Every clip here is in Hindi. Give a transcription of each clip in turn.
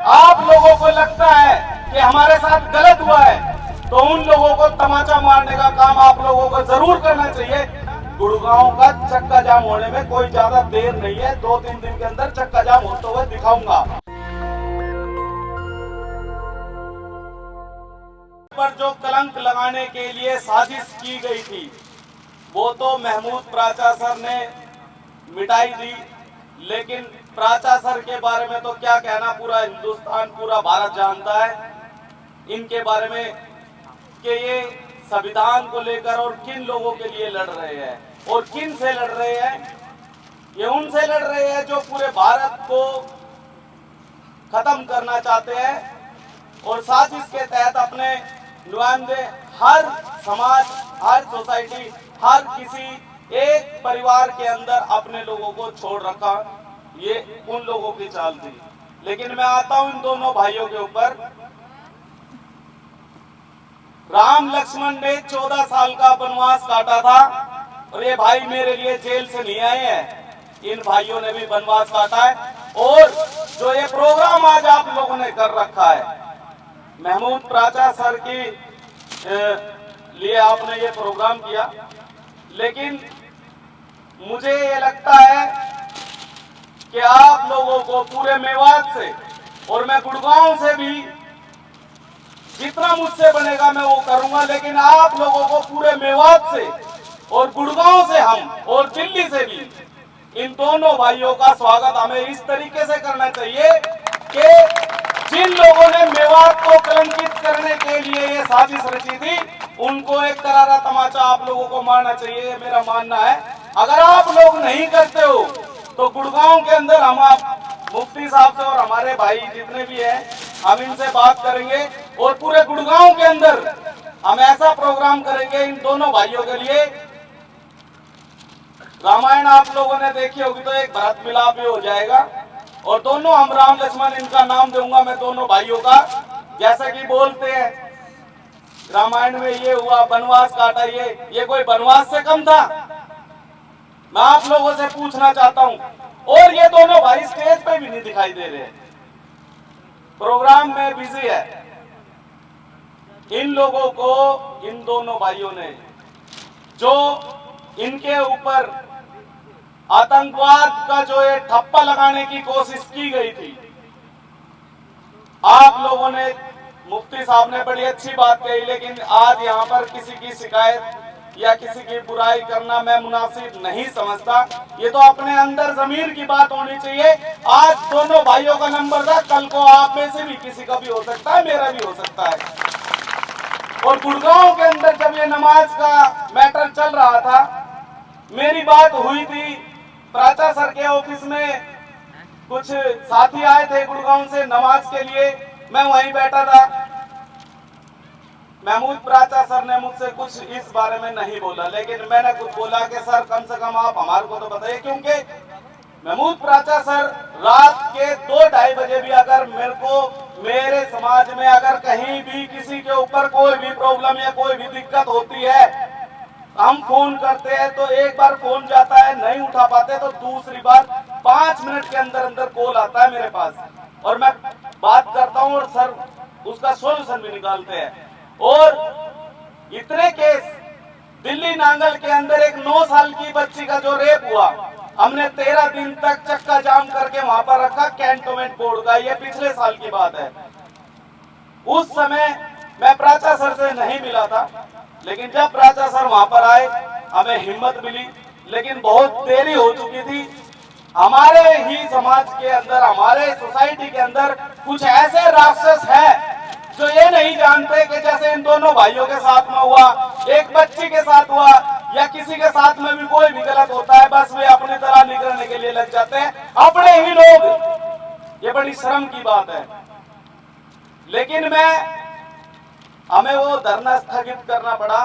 आप लोगों को लगता है कि हमारे साथ गलत हुआ है तो उन लोगों को तमाचा मारने का काम आप लोगों को जरूर करना चाहिए। गुड़गांव का चक्का जाम होने में कोई ज्यादा देर नहीं है, 2-3 दिन के अंदर चक्का जाम होते हुए दिखाऊंगा। पर जो कलंक लगाने के लिए साजिश की गई थी वो तो महमूद प्राचा सर ने मिटाई दी, लेकिन प्राचा सर के बारे में तो क्या कहना, पूरा हिंदुस्तान पूरा भारत जानता है इनके बारे में कि ये संविधान को लेकर और किन लोगों के लिए लड़ रहे हैं और किन से लड़ रहे हैं। ये उनसे लड़ रहे हैं जो पूरे भारत को खत्म करना चाहते हैं और साथ इसके तहत अपने नुमाइंदे हर समाज, हर सोसाइटी, हर किसी एक परिवार के अंदर अपने लोगों को छोड़ रखा। ये उन लोगों की चाल थी। लेकिन मैं आता हूं इन दोनों भाइयों के ऊपर। राम लक्ष्मण ने 14 साल का वनवास काटा था और ये भाई मेरे लिए जेल से नहीं आए हैं, इन भाइयों ने भी वनवास काटा है। और जो ये प्रोग्राम आज आप लोगों ने कर रखा है, महमूद प्राचा सर की लिए आपने ये प्रोग्राम किया, लेकिन मुझे ये लगता है कि आप लोगों को पूरे मेवात से और मैं गुड़गांव से भी जितना मुझसे बनेगा मैं वो करूंगा, लेकिन आप लोगों को पूरे मेवात से और गुड़गांव से हम और दिल्ली से भी इन दोनों भाइयों का स्वागत हमें इस तरीके से करना चाहिए कि जिन लोगों ने मेवात को कलंकित करने के लिए ये साजिश रची थी उनको एक करारा तमाचा आप लोगों को मारना चाहिए, मेरा मानना है। अगर आप लोग नहीं करते हो तो गुड़गांव के अंदर हम आप मुफ्ती साहब से और हमारे भाई जितने भी हैं हम इनसे बात करेंगे और पूरे गुड़गांव के अंदर हम ऐसा प्रोग्राम करेंगे इन दोनों भाइयों के लिए। रामायण आप लोगों ने देखी होगी तो एक भरत मिलाप भी हो जाएगा और दोनों हम राम लक्ष्मण इनका नाम दूंगा मैं दोनों भाइयों का। जैसा कि बोलते हैं रामायण में ये हुआ, वनवास काटा, ये कोई वनवास से कम था? मैं आप लोगों से पूछना चाहता हूं। और ये दोनों भाई स्टेज पे भी नहीं दिखाई दे रहे, प्रोग्राम में बिजी है। इन लोगों को, इन दोनों भाइयों ने जो इनके ऊपर आतंकवाद का जो ये ठप्पा लगाने की कोशिश की गई थी, आप लोगों ने, मुफ्ती साहब ने बड़ी अच्छी बात कही, लेकिन आज यहाँ पर किसी की शिकायत या किसी की बुराई करना मैं मुनासिब नहीं समझता। ये तो अपने अंदर ज़मीर की बात होनी चाहिए। आज दोनों भाइयों का नंबर था, कल को आप में से भी किसी का भी हो सकता है, मेरा भी हो सकता है। और गुड़गांव के अंदर जब ये नमाज का मैटर चल रहा था, मेरी बात हुई थी प्राचा सर के ऑफिस में, कुछ साथी आए थे गुड़गांव से नमाज के लिए, मैं वहीं बैठा था। महमूद प्राचा सर ने मुझसे कुछ इस बारे में नहीं बोला, लेकिन मैंने कुछ बोला कि सर कम से कम आप हमारे को तो बताइए, क्योंकि महमूद प्राचा सर रात के 2-2:30 बजे भी अगर मेरे को, मेरे समाज में अगर कहीं भी किसी के ऊपर कोई भी प्रॉब्लम या कोई भी दिक्कत होती है, हम फोन करते हैं तो एक बार फोन जाता है, नहीं उठा पाते तो दूसरी बार 5 मिनट के अंदर अंदर कॉल आता है मेरे पास और मैं बात करता हूं और सर उसका सॉल्यूशन भी निकालते हैं। और इतने केस दिल्ली नांगल के अंदर एक 9 साल की बच्ची का जो रेप हुआ, हमने 13 दिन तक चक्का जाम करके वहां पर रखा कैंटोनमेंट बोर्ड का, ये पिछले साल की बात है। उस समय मैं प्राचा सर से नहीं मिला था, लेकिन जब प्राचा सर वहां पर आए हमें हिम्मत मिली, लेकिन बहुत देरी हो चुकी थी। हमारे ही समाज के अंदर, हमारे सोसाइटी के अंदर कुछ ऐसे राक्षस है जो ये नहीं जानते कि जैसे इन दोनों भाइयों के साथ में हुआ, एक बच्ची के साथ हुआ या किसी के साथ में भी कोई भी गलत होता है, बस वे अपनी तरह निकलने के लिए लग जाते हैं, अपने ही लोग। ये बड़ी शर्म की बात है। लेकिन हमें वो धरना स्थगित करना पड़ा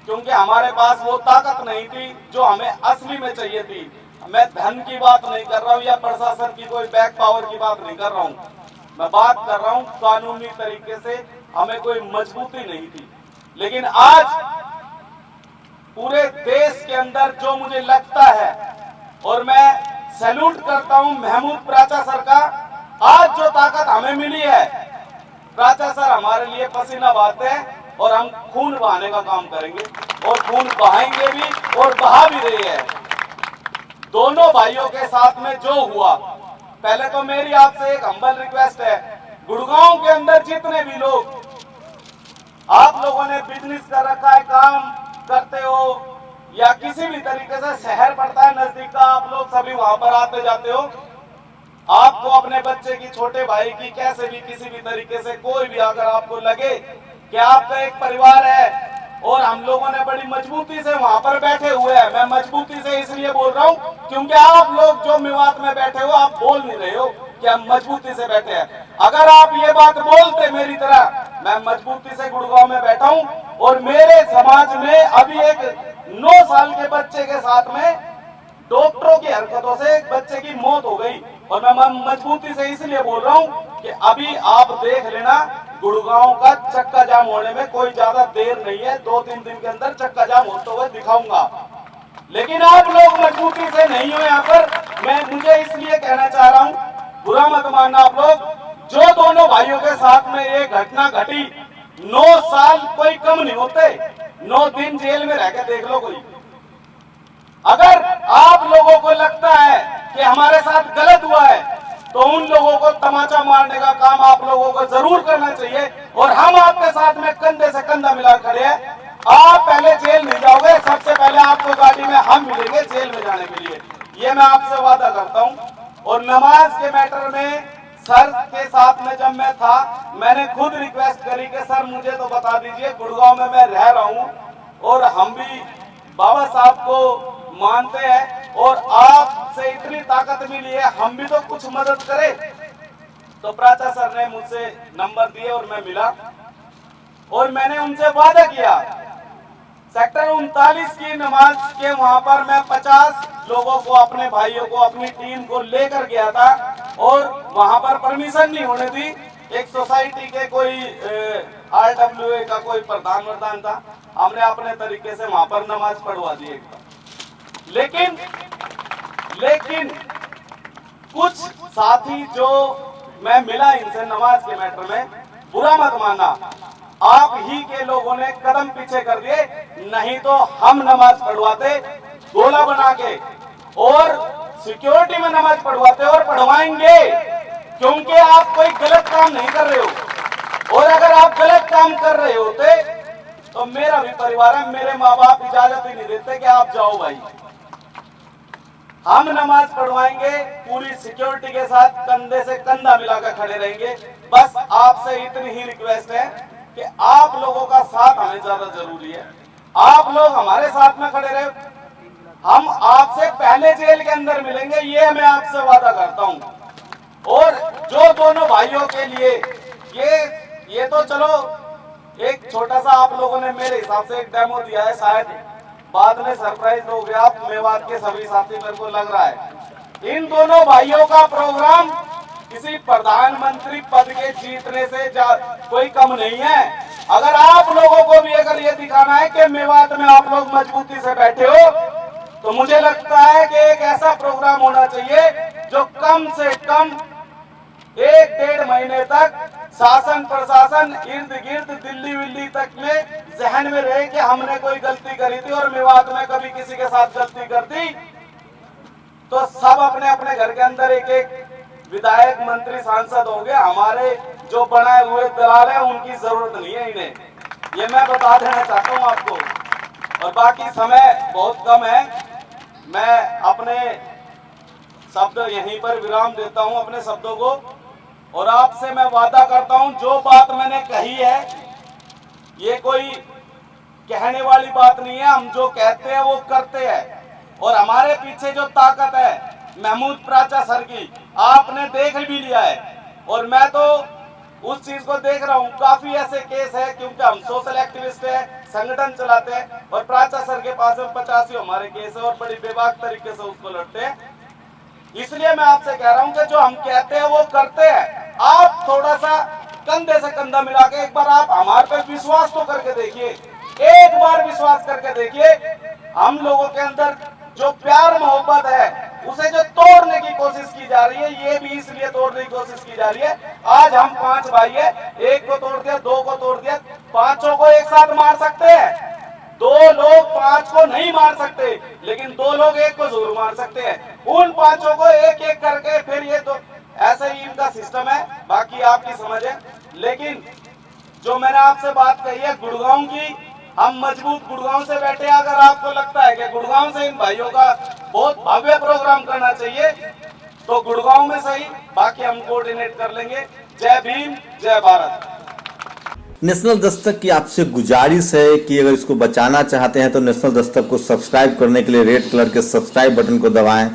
क्योंकि हमारे पास वो ताकत नहीं थी जो हमें असली में चाहिए थी। मैं धन की बात नहीं कर रहा हूँ या प्रशासन की कोई बैक पावर की बात नहीं कर रहा हूँ, मैं बात कर रहा हूँ कानूनी तरीके से हमें कोई मजबूती नहीं थी। लेकिन आज पूरे देश के अंदर जो मुझे लगता है, और मैं सैल्यूट करता हूं महमूद प्राचा सर का, आज जो ताकत हमें मिली है, प्राचा सर हमारे लिए पसीना बहाते हैं और हम खून बहाने का काम करेंगे और खून बहाएंगे भी और बहा भी रहे हैं। दोनों भाइयों के साथ में जो हुआ, पहले तो मेरी आपसे एक हम्बल रिक्वेस्ट है, गुड़गांव के अंदर जितने भी लोग आप लोगों ने बिजनेस कर रखा है, काम करते हो या किसी भी तरीके से शहर पड़ता है नजदीक का, आप लोग सभी वहां पर आते जाते हो, आपको अपने बच्चे की, छोटे भाई की, कैसे भी किसी भी तरीके से कोई भी अगर आपको लगे कि आपका एक परिवार है और हम लोगों ने बड़ी मजबूती से वहां पर बैठे हुए हैं, मैं मजबूती से इसलिए बोल रहा हूं क्योंकि आप लोग जो मेवात में बैठे हो आप बोल नहीं रहे हो कि हम मजबूती से बैठे हैं। अगर आप ये बात बोलते मेरी तरह, मैं मजबूती से गुड़गांव में बैठा हूं और मेरे समाज में अभी एक 9 साल के बच्चे के साथ में डॉक्टरों की हरकतों से एक बच्चे की मौत हो गई और मैं मजबूती से इसलिए बोल रहा हूं कि अभी आप देख लेना गुड़गांव का चक्का जाम होने में कोई ज्यादा देर नहीं है, 2-3 दिन के अंदर चक्का जाम होते हुए दिखाऊंगा। लेकिन आप लोग मजबूती से नहीं हो यहाँ पर। मैं मुझे इसलिए कहना चाह रहा हूँ, बुरा मत मानना आप लोग, जो दोनों भाइयों के साथ में ये घटना घटी, 9 साल कोई कम नहीं होते, 9 दिन जेल में रह के देख लो कोई। अगर आप लोगों को लगता है कि हमारे साथ गलत हुआ है तो उन लोगों को तमाचा मारने का काम आप लोगों को जरूर करना चाहिए और हम आपके साथ में कंधे से कंधा मिला खड़े हैं। आप पहले जेल नहीं जाओगे, सबसे पहले आपको गाड़ी में हम मिलेंगे जेल में जाने के लिए, ये मैं आपसे वादा करता हूं। और नमाज के मैटर में सर के साथ में जब मैं था, मैंने खुद रिक्वेस्ट करी कि सर मुझे तो बता दीजिए, गुड़गांव में मैं रह रहा हूं और हम भी बाबा साहब को मानते हैं और आपसे इतनी ताकत मिली है, हम भी तो कुछ मदद करें। तो प्राचा सर ने मुझसे नंबर दिए और मैं मिला और मैंने उनसे वादा किया, सेक्टर 39 की नमाज के वहां पर मैं 50 लोगों को, अपने भाइयों को, अपनी टीम को लेकर गया था और वहां पर परमिशन नहीं होने दी। एक सोसाइटी के कोई RWA का कोई प्रधान था, हमने अपने तरीके से वहां पर नमाज पढ़वा दी एक बार। लेकिन कुछ साथी जो मैं मिला इनसे नमाज के मैटर में, बुरा मत मानना, आप ही के लोगों ने कदम पीछे कर दिए, नहीं तो हम नमाज पढ़वाते गोला बना के और सिक्योरिटी में नमाज पढ़वाते और पढ़वाएंगे, क्योंकि आप कोई गलत काम नहीं कर रहे हो। और अगर आप गलत काम कर रहे होते तो मेरा भी परिवार है, मेरे माँ बाप इजाजत ही नहीं देते कि आप जाओ भाई। हम नमाज पढ़वाएंगे पूरी सिक्योरिटी के साथ, कंधे से कंधा मिलाकर खड़े रहेंगे। बस आपसे इतनी ही रिक्वेस्ट है कि आप लोगों का साथ हमें ज्यादा जरूरी है, आप लोग हमारे साथ में खड़े रहे। हम आपसे पहले जेल के अंदर मिलेंगे, ये मैं आपसे वादा करता हूं। और जो दोनों भाइयों के लिए ये तो चलो एक छोटा सा आप लोगों ने मेरे हिसाब से एक डेमो दिया है, शायद बाद में सरप्राइज हो गया आप मेवात के सभी साथी, मेरे को लग रहा है। इन दोनों भाइयों का प्रोग्राम किसी प्रधानमंत्री पद के जीतने से कोई कम नहीं है। अगर आप लोगों को भी अगर ये दिखाना है कि मेवात में आप लोग मजबूती से बैठे हो, तो मुझे लगता है कि एक ऐसा प्रोग्राम होना चाहिए जो कम से कम 1-1.5 महीने तक शासन प्रशासन इर्द गिर्द दिल्ली विल्ली तक में जहन में रहे कि हमने कोई गलती करी थी और मेवात में कभी किसी के साथ गलती कर दी तो सब अपने अपने घर के अंदर एक एक विधायक, मंत्री, सांसद हो गए। हमारे जो बनाए हुए दलाल हैं उनकी जरूरत नहीं है इन्हें, ये मैं बता देना चाहता हूँ आपको। और बाकी समय बहुत कम है, मैं अपने शब्द यहीं पर विराम देता हूँ, अपने शब्दों को। और आपसे मैं वादा करता हूं, जो बात मैंने कही है ये कोई कहने वाली बात नहीं है, हम जो कहते हैं वो करते हैं। और हमारे पीछे जो ताकत है महमूद प्राचा सर की, आपने देख भी लिया है और मैं तो उस चीज को देख रहा हूं। काफी ऐसे केस है, क्योंकि हम सोशल एक्टिविस्ट है, संगठन चलाते हैं और प्राचा सर के पास में 85 हमारे केस है और बड़ी बेबाक तरीके से उसको लड़ते हैं। इसलिए मैं आपसे कह रहा हूं कि जो हम कहते हैं वो करते हैं। आप थोड़ा सा कंधे से कंधा मिला के एक बार आप हमारे पे विश्वास तो करके देखिए, एक बार विश्वास करके देखिए। हम लोगों के अंदर जो प्यार मोहब्बत है उसे जो तोड़ने की कोशिश की जा रही है, ये भी इसलिए तोड़ने की कोशिश की जा रही है। आज हम 5 भाई है, एक को तोड़ दिया, 2 को तोड़ दिया, 5 को एक साथ मार सकते हैं। 2 लोग 5 को नहीं मार सकते, लेकिन 2 लोग 1 को जरूर मार सकते हैं। उन 5 को एक एक करके फिर ये तो ऐसे ही इनका सिस्टम है, बाकी आपकी समझ है। लेकिन जो मैंने आपसे बात कही है गुड़गांव की, हम मजबूत गुड़गांव से बैठे। अगर आपको लगता है कि गुड़गांव से इन भाइयों का बहुत भव्य प्रोग्राम करना चाहिए तो गुड़गांव में सही, बाकी हम कोऑर्डिनेट कर लेंगे। जय भीम, जय भारत। नेशनल दस्तक की आपसे गुजारिश है कि अगर इसको बचाना चाहते हैं तो नेशनल दस्तक को सब्सक्राइब करने के लिए रेड कलर के सब्सक्राइब बटन को दबाएं,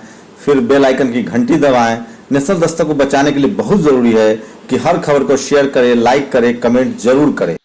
फिर बेल आइकन की घंटी दबाएं। नेशनल दस्तक को बचाने के लिए बहुत जरूरी है कि हर खबर को शेयर करें, लाइक करें, कमेंट जरूर करें।